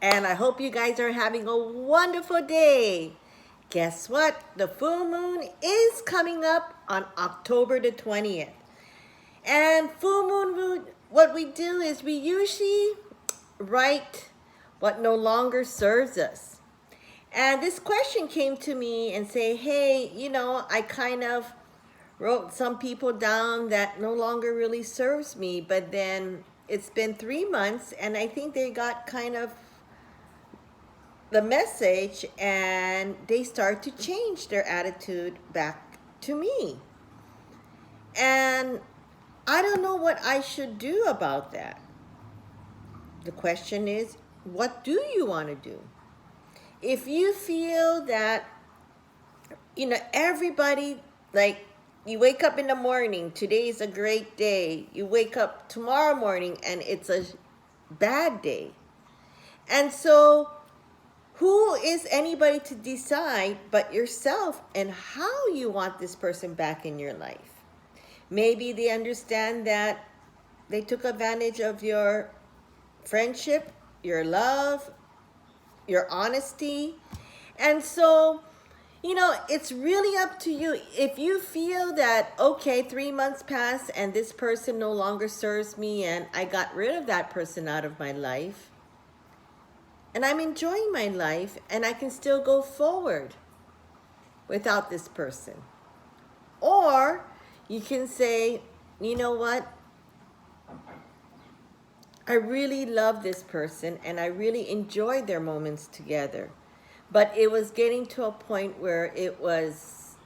and I hope you guys are having a wonderful day. Guess what? The full moon is coming up on October the 20th. And full moon, what we do is we usually write what no longer serves us. And this question came to me and say, hey, I kind of wrote some people down that no longer really serves me, but then it's been 3 months and I think they got kind of the message and they start to change their attitude back to me. And I don't know what I should do about that. The question is, what do you want to do? If you feel that, everybody, like, you wake up in the morning, today is a great day. You wake up tomorrow morning and it's a bad day. And so who is anybody to decide but yourself and how you want this person back in your life? Maybe they understand that they took advantage of your friendship, your love, your honesty. And so, it's really up to you. If you feel that, okay, 3 months pass and this person no longer serves me and I got rid of that person out of my life and I'm enjoying my life and I can still go forward without this person. Or you can say, you know what? I really love this person and I really enjoyed their moments together. But it was getting to a point where it was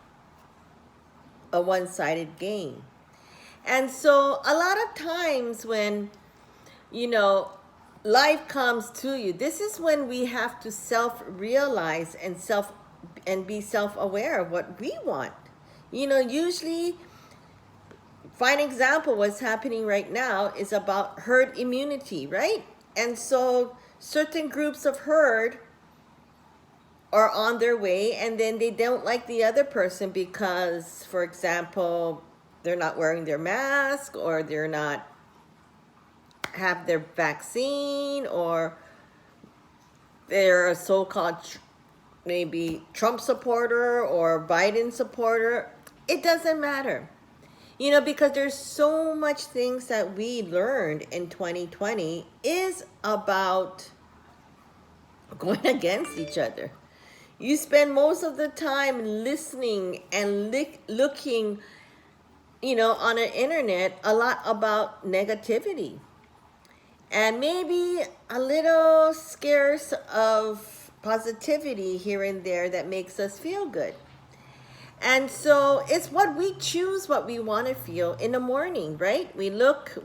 a one-sided game. And so a lot of times when, life comes to you, this is when we have to self-realize and be self-aware of what we want. Usually, fine example, what's happening right now is about herd immunity, right? And so certain groups of herd are on their way and then they don't like the other person because, for example, they're not wearing their mask or they're not have their vaccine or they're a so-called maybe Trump supporter or Biden supporter. It doesn't matter. Because there's so much things that we learned in 2020 is about going against each other. You spend most of the time listening and looking, on the internet a lot about negativity. And maybe a little scarce of positivity here and there that makes us feel good. And so it's what we choose, what we want to feel in the morning, right? We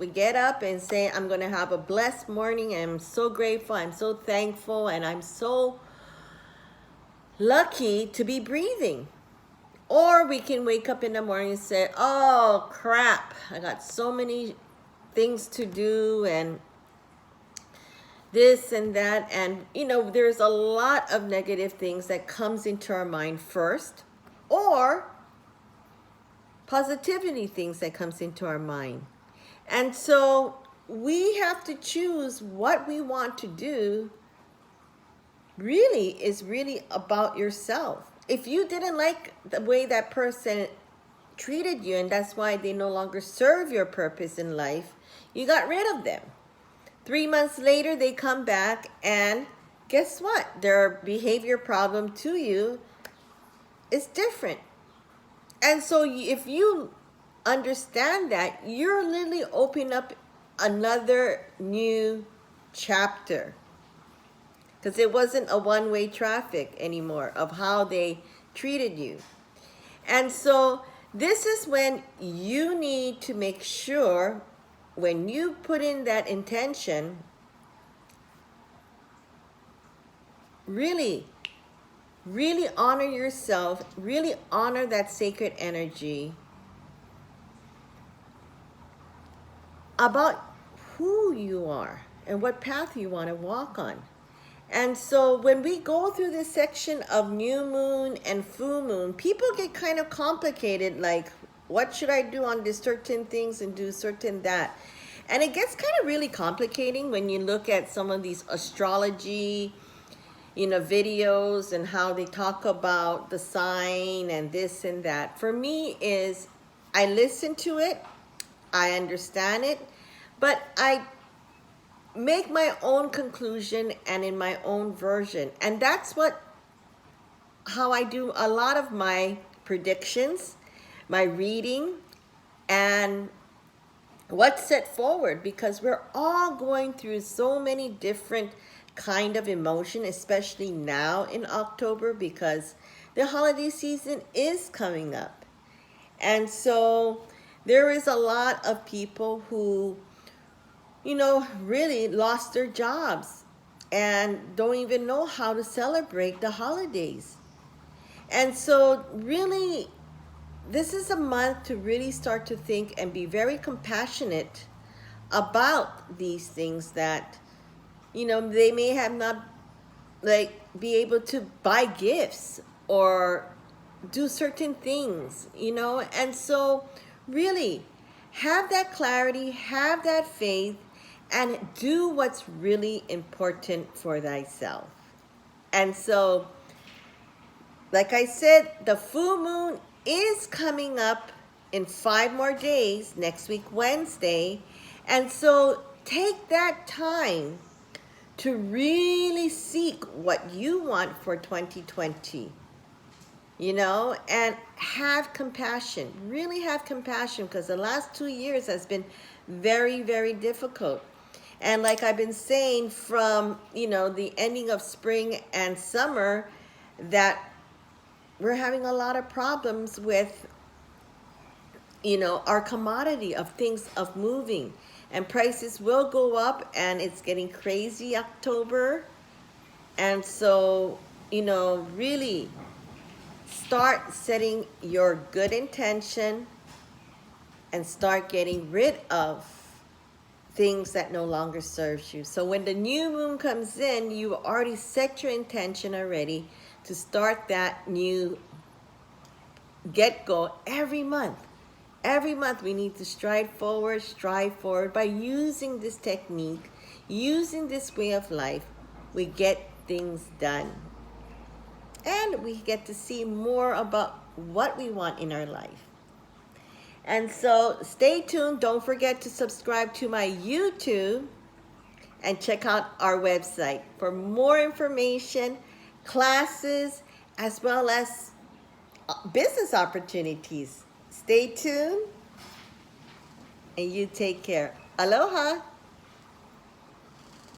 get up and say, I'm going to have a blessed morning. I'm so grateful. I'm so thankful. And I'm so lucky to be breathing. Or we can wake up in the morning and say, oh, crap. I got so many things to do and this and that. And, there's a lot of negative things that comes into our mind first. Or positivity things that comes into our mind. And so we have to choose what we want to do. Really is really about yourself. If you didn't like the way that person treated you and that's why they no longer serve your purpose in life, you got rid of them. 3 months later, they come back and guess what? Their behavior problem to you is different. And so if you understand that, you're literally opening up another new chapter. Because it wasn't a one-way traffic anymore of how they treated you. And so this is when you need to make sure when you put in that intention, really honor yourself, really honor that sacred energy about who you are and what path you want to walk on. And so when we go through this section of new moon and full moon, people get kind of complicated, like, what should I do on these certain things and do certain that? And it gets kind of really complicating when you look at some of these astrology, videos and how they talk about the sign and this and that. For me is, I listen to it, I understand it, but I make my own conclusion and in my own version. And that's how I do a lot of my predictions, my reading, and what's set forward, because we're all going through so many different kind of emotion, especially now in October, because the holiday season is coming up. And so there is a lot of people who, really lost their jobs and don't even know how to celebrate the holidays. And so really, this is a month to really start to think and be very compassionate about these things that, they may have not, be able to buy gifts or do certain things, and so really have that clarity, have that faith, and do what's really important for thyself. And so, like I said, the full moon is coming up in 5 more days, next week, Wednesday. And so take that time to really seek what you want for 2020, and have compassion. Really have compassion, because the last 2 years has been very, very difficult. And like I've been saying, from, the ending of spring and summer, that we're having a lot of problems with, our commodity of things of moving, and prices will go up, and it's getting crazy October. And so, really start setting your good intention and start getting rid of things that no longer serves you. So when the new moon comes in, you already set your intention already to start that new get-go every month. Every month we need to strive forward by using this technique, using this way of life. We get things done. And we get to see more about what we want in our life. And so stay tuned. Don't forget to subscribe to my YouTube and check out our website for more information, classes, as well as business opportunities. Stay tuned and you take care. Aloha.